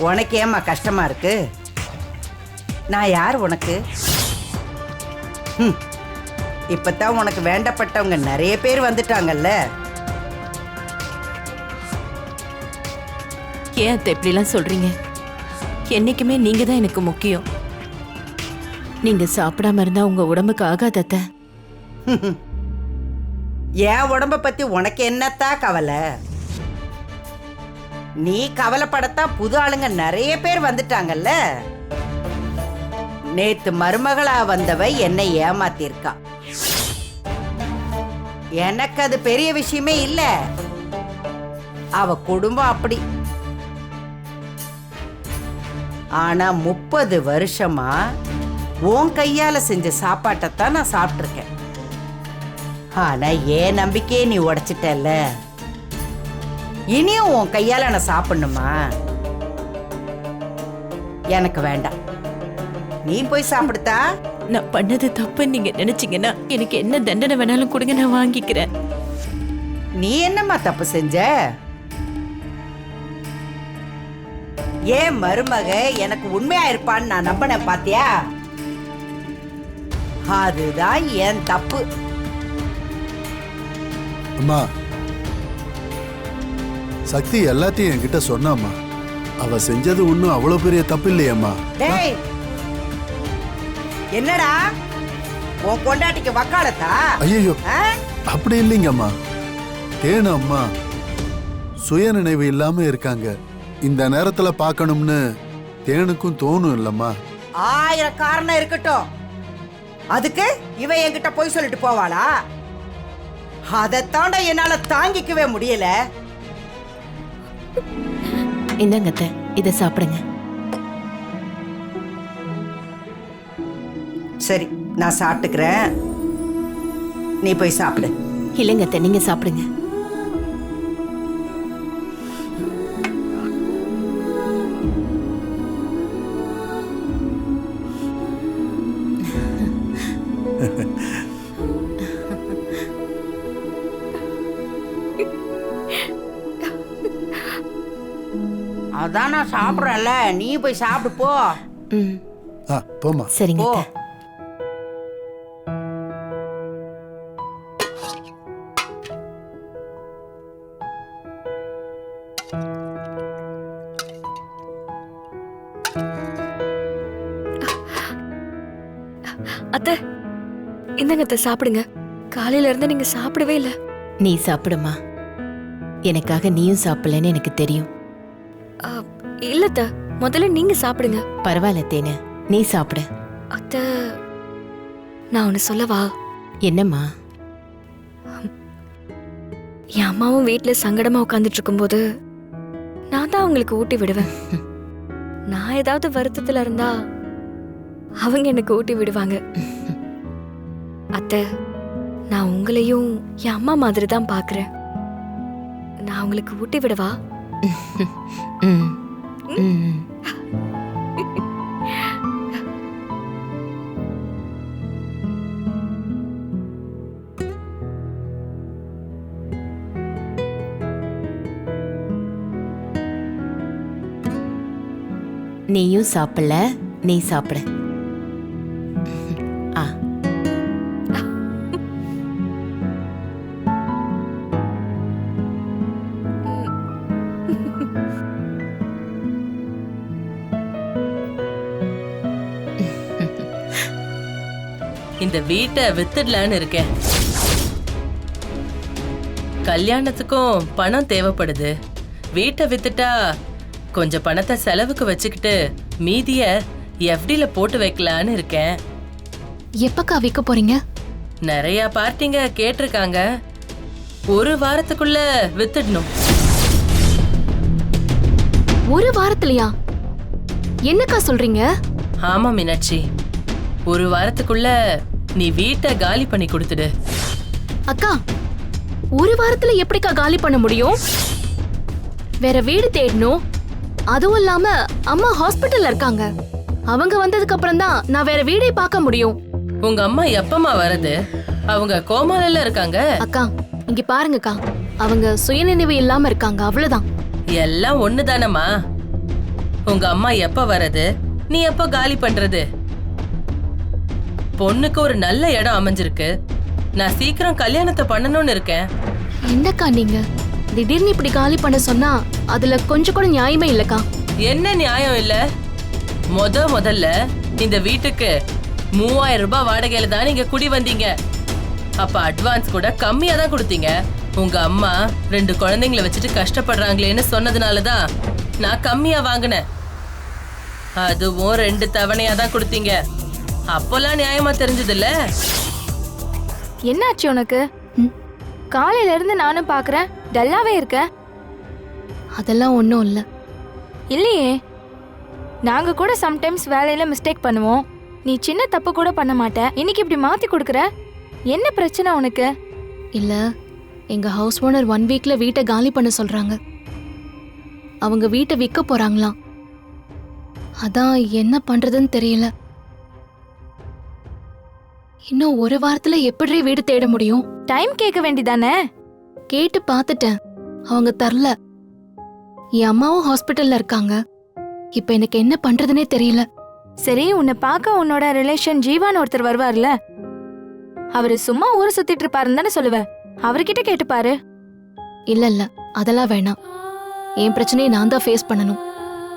உனக்கு ஏம்மா கஷ்டமா இருக்கு? நான் யார் உனக்கு? இப்பதான் உனக்கு வேண்டப்பட்டவங்க நிறைய பேர் வந்துட்டாங்கல்ல. ஏன் அத்தை இப்படிலாம் சொல்றீங்க? என்னைக்குமே நீங்க தான் எனக்கு முக்கியம். நீங்க சாப்பிடாம இருந்தா உங்க உடம்புக்கு ஆகாது அத்தை. என் உடம்ப பத்தி உனக்கு என்னத்தா கவலை? நீ கவலைப்படத்தான் புது ஆளுங்க நிறைய பேர் வந்துட்டாங்கல்ல. நேத்து மருமகளா வந்தவ என்னை ஏமாத்திருக்கா. எனக்கு அது பெரிய விஷயமே இல்ல. அவ குடும்பம் அப்படி. ஆனா 30 வருஷமா உன் கையால செஞ்ச சாப்பாட்டைத்தான் நான் சாப்பிட்டிருக்கேன். ஆனா ஏன் நம்பிக்கையை நீ உடைச்சிட்டல்ல. இனியும் உன் கையால நான் சாப்பிடணுமா? எனக்கு வேண்டாம். நீ போய் சாப்பிடுத்தா. நான் பண்ணது தப்பு நீங்க நினைச்சீங்கன்னா எனக்கு என்ன தண்டனை வேணாலும் கொடுங்க, நான் வாங்கிக்கிறேன். நீ என்னம்மா தப்பு செஞ்ச? ஏன் மருமக எனக்கு உண்மையா இருப்பான்னு நான் நம்பினேன் பாத்தியா? அதுதான் என் தப்பு. அம்மா, சக்தி எல்லாத்தையும் என்கிட்ட சொன்னாம்மா. அவ செஞ்சது ஒன்னும் அவ்வளவு பெரிய தப்பு இல்லையம்மா. டேய், என்னடா உன் கொண்டாட்டிக்கு வக்காலத்தா? ஐயோ, அப்படி இல்லைங்கம்மா. தேனு அம்மா சுய நினைவு இல்லாம இருக்காங்க. இந்த நேரத்துல பார்க்கணும்னு தேனுக்கும் தோணும் இல்லம்மா. 1000 காரணம் இருக்கட்டும். அதுக்கு இவ என்கிட்ட போய் சொல்லிட்டு போவாளா? அதைத்தாண்ட என்னால தாங்கிக்கவே முடியல. இந்தாங்க அத்தை, இதை சாப்பிடுங்க. சரி, நான் சாப்பிட்டுக்கிறேன். நீ போய் சாப்பிடு. இல்லைங்க அத்தை, நீங்க சாப்பிடுங்க. அதான் நான் சாப்பிட்றேன்ல, நீ போய் சாப்பிடு போ. போமா. சரிங்க போ. அத்தை, இந்தங்க அத்தை சாப்பிடுங்க. காலையில இருந்து நீங்க சாப்பிடவே இல்ல. நீ சாப்பிடுமா. எனக்காக நீயும் சாப்பிடலன்னு எனக்கு தெரியும். இல்ல அத்தை, முதல்ல நீங்க சாப்பிடுங்க. பரவாயில்ல தேனு, நீ சாப்பிடு. அத்தை, நான் ஒன்னு சொல்லவா? என்னம்மா? என் அம்மாவும் வீட்டுல சங்கடமா உட்காந்துட்டு இருக்கும்போது நான் தான் அவங்களுக்கு ஊட்டி விடுவேன். நான் ஏதாவது வருத்தத்துல இருந்தா அவங்க எனக்கு ஊட்டி விடுவாங்க. அத்தை, நான் உங்களையும் என் அம்மா மாதிரி தான் பாக்குறேன். நான் உங்களுக்கு ஊட்டி விடவா? நீயும் சாப்பிடல, நீ சாப்பிடு. இந்த வீட்டை வித்துடலான்னு இருக்கேன். கல்யாணத்துக்கும் பணம் தேவைப்படுது. வீட்டை வித்துட்டா கொஞ்சம் பணத்தை செலவுக்கு வச்சுக்கிட்டு மீதிய எஃப்டில போட்டு வைக்கலான்னு இருக்கேன். எப்பக்கா விற்க போறீங்க? நிறைய பார்ட்டிங்க கேட்டிருக்காங்க. 1 வாரத்துக்குள்ள வித்துடணும். 1 வாரத்துலயா? என்னக்கா சொல்றீங்க? ஆமா மீனாட்சி, 1 வாரத்துக்குள்ள நீ வீட்டை காலி பண்ணி கொடுத்துடு. அக்கா, 1 வாரத்துல எப்படிக்கா காலி பண்ண முடியும்? வேற வீடு தேடணும். அதுவும் இல்லாம அம்மா ஹாஸ்பிட்டல்ல இருக்காங்க. அவங்க வந்ததுக்கு அப்புறம் தான் நான் வேற வீடே பார்க்க முடியும். உங்க அம்மா எப்பமா வரது? அவங்க கோமால இருக்காங்க. அக்கா, இங்க பாருங்கக்கா, அவங்க சுயநினைவு இல்லாம இருக்காங்க, அவ்வளவுதான். எல்லாம் ஒண்ணுதானம்மா. உங்க அம்மா எப்ப வர்றது, நீ எப்ப காலி பண்றது? பொண்ணுக்கு ஒரு நல்ல இடம் அமைஞ்சிருக்கு. நான் சீக்கிரம் கல்யாணத்தை பண்ணணும்னு இருக்கேன். என்னக்கா நீங்க திடீர்னு இப்படி காலி பண்ண சொன்னா அதுல கொஞ்சம் கூட நியாயமே இல்லக்கா. என்ன நியாயம் இல்ல? முதல்ல இந்த வீட்டுக்கு 3000 ரூபாய் வாடகையில தான் நீங்க குடி வந்தீங்க. அப்ப அட்வான்ஸ் கூட கம்மியா தான் கொடுத்தீங்க. உங்க அம்மா 2 குழந்தைங்களை வச்சுட்டு கஷ்டப்படுறாங்களேன்னு சொன்னதுனாலதான் நான் கம்மியா வாங்கினேன். அதுவும் 2 தவணையா தான் கொடுத்தீங்க. அப்போல்லாம் நியாயமா தெரிஞ்சது இல்ல? என்னாச்சு உனக்கு? காலையில இருந்து நானும் பாக்குறேன், டல்லாவே இருக்க. அதெல்லாம் ஒன்றும் இல்லை. இல்லையே, நாங்க கூட சம்டைம்ஸ் வேலையில மிஸ்டேக் பண்ணுவோம். நீ சின்ன தப்பு கூட பண்ண மாட்ட. இன்னைக்கு இப்படி மாத்தி கொடுக்குற. என்ன பிரச்சனை உனக்கு? இல்ல, எங்க ஹவுஸ் ஓனர் 1 வீக்ல வீட்டை காலி பண்ண சொல்றாங்க. அவங்க வீட்டை விற்க போறாங்களாம். அதான் என்ன பண்றதுன்னு தெரியல. இன்னும் 1 வாரத்துல எப்படி வீடு தேட முடியும்? டைம் கேட்க வேண்டிதானே? கேட்டு பார்த்துட்டேன், அவங்க தரல. என் அம்மாவும் ஹாஸ்பிட்டல்ல இருக்காங்க. இப்ப எனக்கு என்ன பண்றதுனே தெரியல. சரி, உன்னை பார்க்க உன்னோட ரிலேஷன் ஜீவான்னு ஒருத்தர் வருவார்ல, அவரு சும்மா ஊரை சுத்திட்டு இருப்பாருன்னு தானே சொல்லுவேன். அவர்கிட்ட கேட்டுப்பாரு. இல்ல இல்ல, அதெல்லாம் வேணாம். என் பிரச்சனையை நான் தான் ஃபேஸ் பண்ணணும்.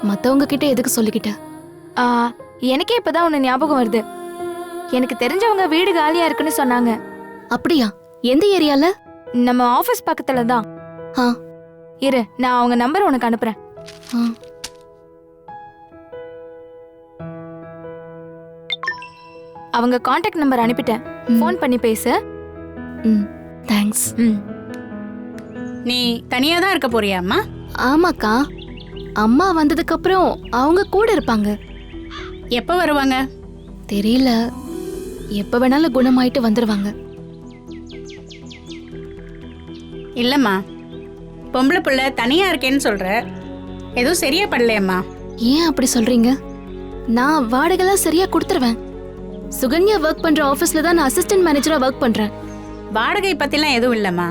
மத்தவங்க கிட்ட எதுக்கு சொல்லிக்கிட்டேன்? எனக்கே இப்பதான் உன்னை ஞாபகம் வருது. எனக்கு தெரிஞ்சவங்க வீடு காலியா இருக்குன்னு சொன்னாங்க. அப்படியா? எந்த ஏரியால? நம்ம ஆபீஸ் பக்கத்துல தான். ஆ, இரு, நான் அவங்க நம்பர் உனக்கு அனுப்புறேன். ஆ. அவங்க கான்டாக்ட் நம்பர் அனுப்பிட்டேன். ஃபோன் பண்ணி பேசு. ம், தேங்க்ஸ். நீ தனியா தான் இருக்க போறியா அம்மா? ஆமாக்கா, அம்மா வந்ததுக்கு அப்புறம் அவங்க கூட இருப்பாங்க. எப்ப வருவாங்க? தெரியல, எப்ப வேணாலும் குணமாயிட்டு வந்துருவாங்க. இல்லம்மா, பொம்பளை பிள்ளை தனியா இருக்கேன்னு சொல்ற, எதுவும் சரியா படலையம்மா? ஏன் அப்படி சொல்றீங்க? நான் வாடகைலாம் சரியா கொடுத்துருவேன். சுகன்யா ஒர்க் பண்ற ஆபீஸ்ல தான் நான் அசிஸ்டன்ட் மேனேஜரா ஒர்க் பண்றேன். வாடகை பத்திலாம் எதுவும் இல்லம்மா.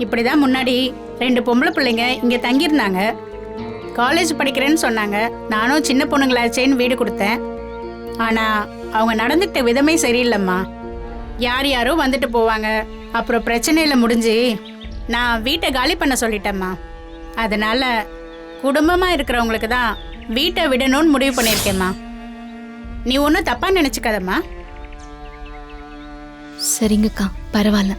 இப்படிதான் முன்னாடி 2 பொம்பளை பிள்ளைங்க இங்க தங்கியிருந்தாங்க. காலேஜ் படிக்கிறேன்னு சொன்னாங்க. நானும் சின்ன பொண்ணுங்களாச்சேன்னு வீடு கொடுத்தேன். ஆனா அவங்க நடந்துக்கிட்ட விதமே சரியில்லைம்மா. யார் யாரோ வந்துட்டு போவாங்க. அப்புறம் பிரச்சனையில முடிஞ்சு நான் வீட்டை காலி பண்ண சொல்லிட்டேம்மா. அதனால குடும்பமா இருக்கிறவங்களுக்கு தான் வீட்டை விடணும்னு முடிவு பண்ணியிருக்கேம்மா. நீ ஒன்றும் தப்பா நினைச்சுக்காதம்மா. சரிங்கக்கா, பரவாயில்ல.